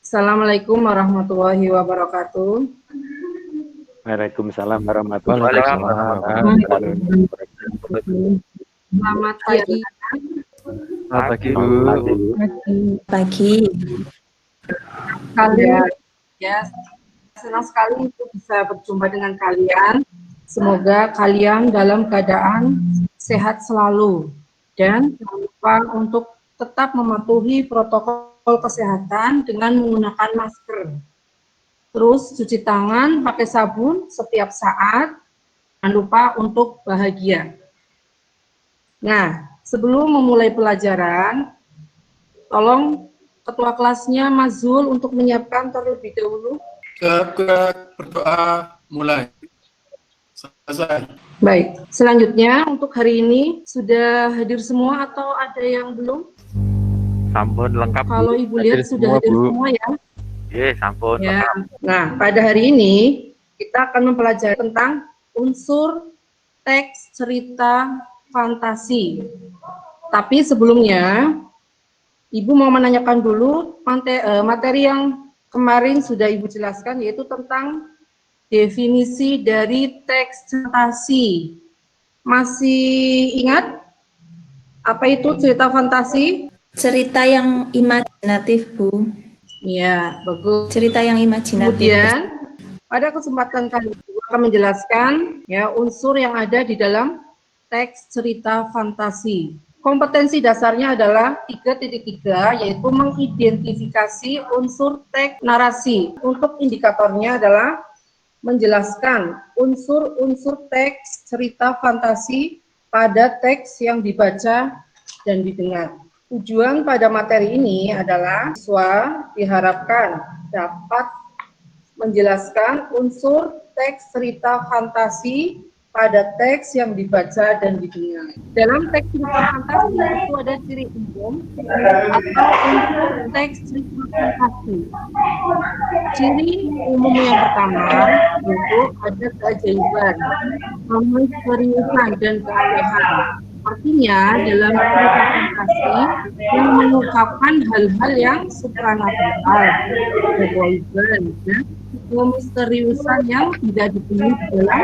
Assalamualaikum warahmatullahi wabarakatuh. Waalaikumsalam warahmatullahi wabarakatuh. Selamat pagi. Selamat pagi, Bu. Pagi. Kalian, ya, senang sekali untuk bisa berjumpa dengan kalian. Semoga kalian dalam keadaan sehat selalu dan jangan lupa untuk tetap mematuhi protokol kesehatan dengan menggunakan masker. Terus cuci tangan pakai sabun setiap saat. Jangan lupa untuk bahagia. Nah, sebelum memulai pelajaran, tolong ketua kelasnya Mas Zul untuk menyiapkan terlebih dahulu. Berdoa mulai. Selesai. Baik, selanjutnya untuk hari ini sudah hadir semua atau ada yang belum? Sampun lengkap. Kalau Bu. Ibu lihat sudah hadir Bu. semua ya. Sampun Ya. lengkap. Nah, pada hari ini kita akan mempelajari tentang unsur teks cerita fantasi. Tapi sebelumnya, Ibu mau menanyakan dulu materi yang kemarin sudah Ibu jelaskan, yaitu tentang definisi dari teks fantasi. Masih ingat apa itu cerita fantasi? Cerita yang imajinatif, Bu. Ya, bagus. Cerita yang imajinatif. Kemudian pada kesempatan kali ini akan menjelaskan ya unsur yang ada di dalam teks cerita fantasi. Kompetensi dasarnya adalah 3.3, yaitu mengidentifikasi unsur teks narasi. Untuk indikatornya adalah menjelaskan unsur-unsur teks cerita fantasi pada teks yang dibaca dan didengar. Tujuan pada materi ini adalah siswa diharapkan dapat menjelaskan unsur teks cerita fantasi pada teks yang dibaca dan didengar. Dalam teks cerita fantasi itu ada ciri umum atau unsur teks cerita fantasi. Ciri umum yang pertama yaitu ada keajaiban, kemisteriusan dan keanehan. Artinya dalam cerita fantasi yang mengungkapkan hal-hal yang supranatural, kegaiban, dan kemisteriusan yang tidak ditemui dalam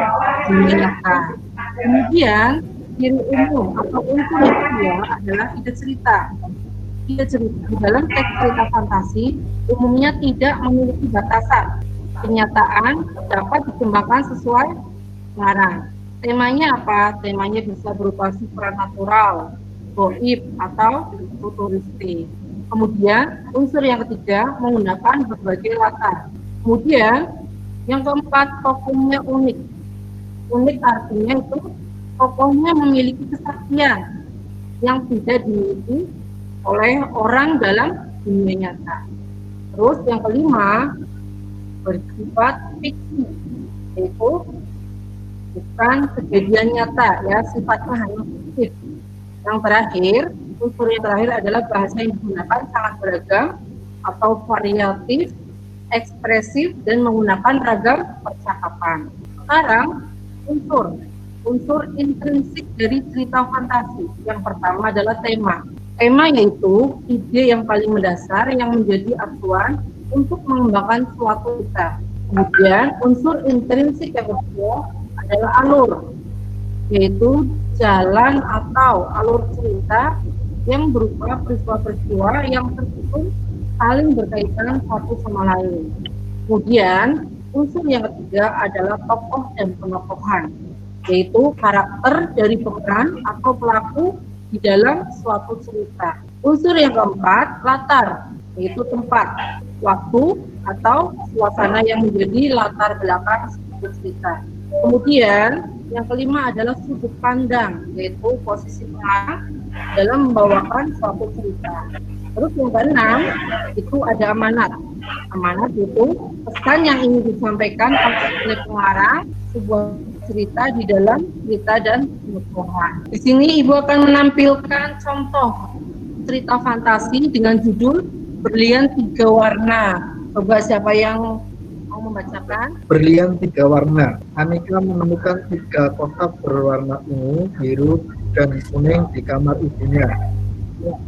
dunia nyata. Kemudian ciri umum atau unsur yang kedua adalah ide cerita. Ide cerita di dalam teks cerita fantasi umumnya tidak memiliki batasan. Kenyataan dapat dikembangkan sesuai pengarang. Temanya apa? Temanya bisa berupa supranatural, gaib, atau futuristik. Kemudian unsur yang ketiga menggunakan berbagai latar. Kemudian yang keempat, tokohnya unik. Unik artinya itu tokohnya memiliki kesaktian yang tidak dimiliki oleh orang dalam dunia nyata. Terus yang kelima bersifat fiksi, yaitu bukan kejadian nyata, ya, sifatnya hanya fiktif. Yang terakhir, unsur yang terakhir adalah bahasa yang digunakan sangat beragam atau variatif, ekspresif, dan menggunakan ragam percakapan. Sekarang, unsur intrinsik dari cerita fantasi. Yang pertama adalah tema. Tema yaitu ide yang paling mendasar yang menjadi acuan untuk mengembangkan suatu cerita. Kemudian, unsur intrinsik yang kedua adalah alur, yaitu jalan atau alur cerita yang berupa peristiwa-peristiwa yang tersusun saling berkaitan satu sama lain. Kemudian unsur yang ketiga adalah tokoh dan penokohan, yaitu karakter dari pemeran atau pelaku di dalam suatu cerita. Unsur yang keempat, latar, yaitu tempat, waktu, atau suasana yang menjadi latar belakang sebuah cerita. Kemudian yang kelima adalah sudut pandang, yaitu posisi pengarang dalam membawakan suatu cerita. Terus yang keenam itu ada amanat. Amanat itu pesan yang ingin disampaikan oleh pengarang sebuah cerita di dalam cerita dan penuturan. Di sini Ibu akan menampilkan contoh cerita fantasi dengan judul Berlian 3 Warna. Coba siapa yang mau membacakan? Berlian 3 warna. Anika menemukan 3 kotak berwarna ungu, biru, dan kuning di kamar ibunya.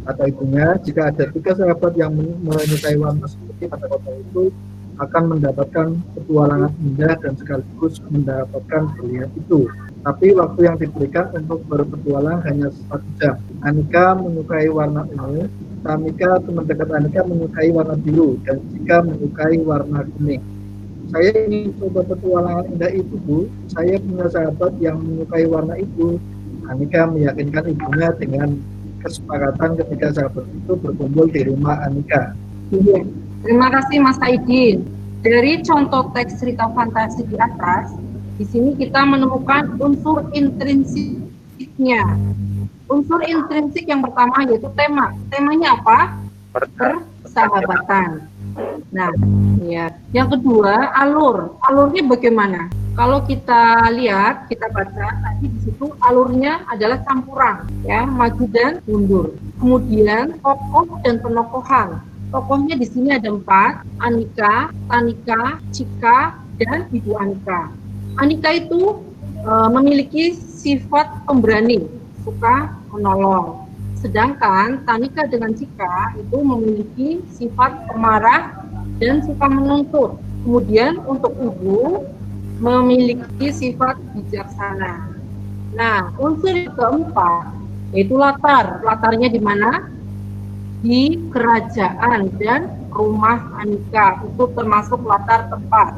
kata ibunya, jika ada 3 sahabat yang menyukai warna seperti pada kota itu akan mendapatkan petualangan indah dan sekaligus mendapatkan berlian itu. Tapi waktu yang diberikan untuk berpetualang hanya 1 jam. Anika menyukai warna ungu, Tamika, teman dekat Anika, menyukai warna biru, dan Jika menyukai warna kuning. Saya ingin coba petualangan indah itu, Bu. Saya punya sahabat yang menyukai warna itu. Anika meyakinkan ibunya dengan kesepakatan ketika sahabat itu berkumpul di rumah Anika. Iya. Terima kasih Mas Aidin. Dari contoh teks cerita fantasi di atas, di sini kita menemukan unsur intrinsiknya. Unsur intrinsik yang pertama yaitu tema. Temanya apa? Persahabatan. Nah, ya. Yang kedua, alur. Alurnya bagaimana? Kalau kita lihat, kita baca tadi di situ alurnya adalah campuran, ya, maju dan mundur. Kemudian tokoh dan penokohan. Tokohnya di sini ada 4, Anika, Tanika, Cika, dan Ibu Anika. Anika itu memiliki sifat pemberani, suka menolong. Sedangkan Tanika dengan Cika itu memiliki sifat pemarah dan suka menuntut. Kemudian untuk Ibu memiliki sifat bijaksana. Nah, unsur yang keempat yaitu latar. Latarnya di mana? Di kerajaan dan rumah Anika, itu termasuk latar tempat.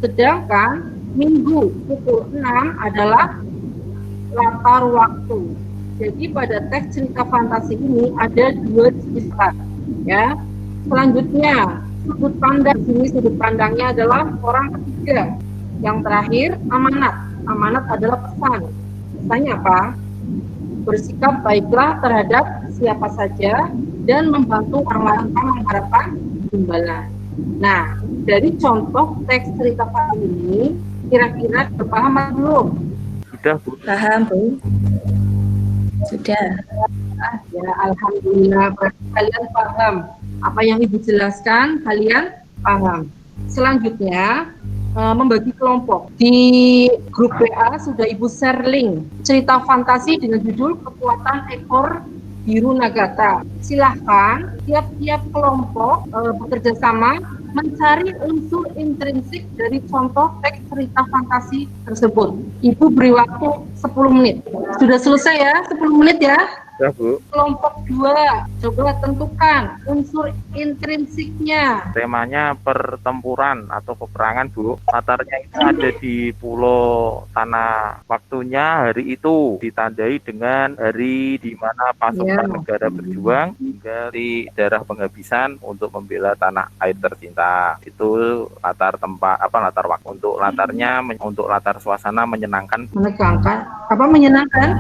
Sedangkan Minggu pukul 6 adalah latar waktu. Jadi pada teks cerita fantasi ini ada 2 jenis latar, ya. Selanjutnya sudut pandang, sini sudut pandangnya adalah orang ketiga. Yang terakhir amanat. Amanat adalah pesan. Pesannya apa? Bersikap baiklah terhadap siapa saja dan membantu orang lain tanpa mengharapkan imbalan. Nah, dari contoh teks cerita fantasi ini kira-kira terpaham belum? Sudah, Bu. Paham, Bu. Sudah. Ya, alhamdulillah. Berarti kalian paham. Apa yang Ibu jelaskan, kalian paham. Selanjutnya, membagi kelompok. Di grup WA sudah Ibu share link cerita fantasi dengan judul Kekuatan Ekor Biru Nagata. Silahkan tiap-tiap kelompok bekerja sama mencari unsur intrinsik dari contoh teks cerita fantasi tersebut. Ibu beri waktu 10 menit. Sudah selesai ya? 10 menit ya? Sudah, Bu. Kelompok 2, coba tentukan unsur intrinsiknya. Temanya pertempuran atau peperangan, Bu. Latarnya itu ada di Pulau Tanah. Waktunya hari itu ditandai dengan hari di mana pasukan negara berjuang hingga di daerah penghabisan untuk membela tanah air tercinta. Itu latar tempat, latar waktu. Untuk latarnya, untuk latar suasana menyenangkan. Menegangkan? Apa menyenangkan?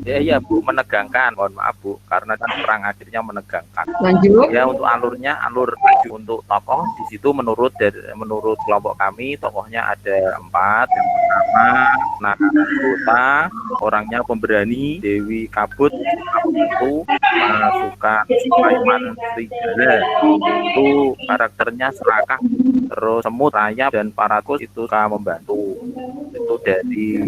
Ya, Bu, menegangkan. Mohon maaf, Bu, karena kan perang akhirnya menegangkan. Lanjut. Ya, untuk alurnya, alur untuk tokoh di situ menurut kelompok kami tokohnya ada 4. Yang pertama Nagota, orangnya pemberani. Dewi Kabut itu pasukan Sulaiman Serigala, itu karakternya serakah. Terus Semut, Rayap, dan Parakus itu suka membantu. Itu dari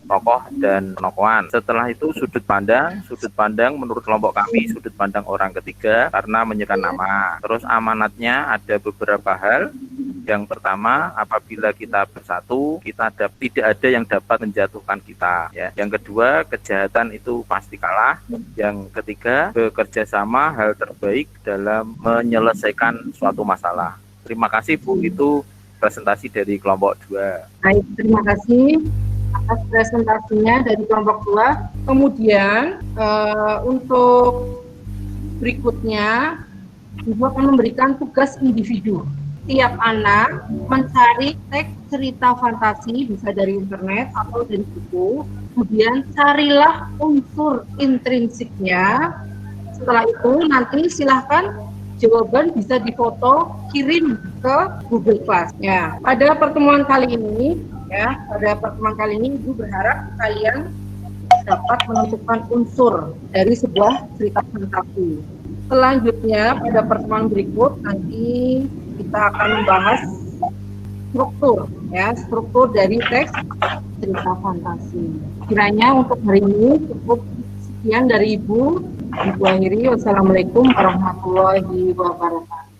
tokoh dan penokohan. Setelah itu sudut pandang menurut kelompok kami sudut pandang orang ketiga karena menyerahkan nama. Terus amanatnya ada beberapa hal. Yang pertama, apabila kita bersatu, tidak ada yang dapat menjatuhkan kita. Ya. Yang kedua, kejahatan itu pasti kalah. Yang ketiga, bekerja sama hal terbaik dalam menyelesaikan suatu masalah. Terima kasih, Bu. Itu presentasi dari kelompok 2. Baik, terima kasih atas presentasinya dari kelompok 2. Kemudian untuk berikutnya Ibu akan memberikan tugas individu. Tiap anak mencari teks cerita fantasi, bisa dari internet atau dari buku. Kemudian carilah unsur intrinsiknya. Setelah itu nanti silahkan jawaban bisa difoto, kirim ke Google Class. Ya, pada pertemuan kali ini Ibu berharap kalian dapat menentukan unsur dari sebuah cerita fantasi. Selanjutnya pada pertemuan berikut nanti kita akan membahas struktur dari teks cerita fantasi. Kiranya untuk hari ini cukup sekian dari Ibu. Ibu akhiri, wassalamualaikum warahmatullahi wabarakatuh.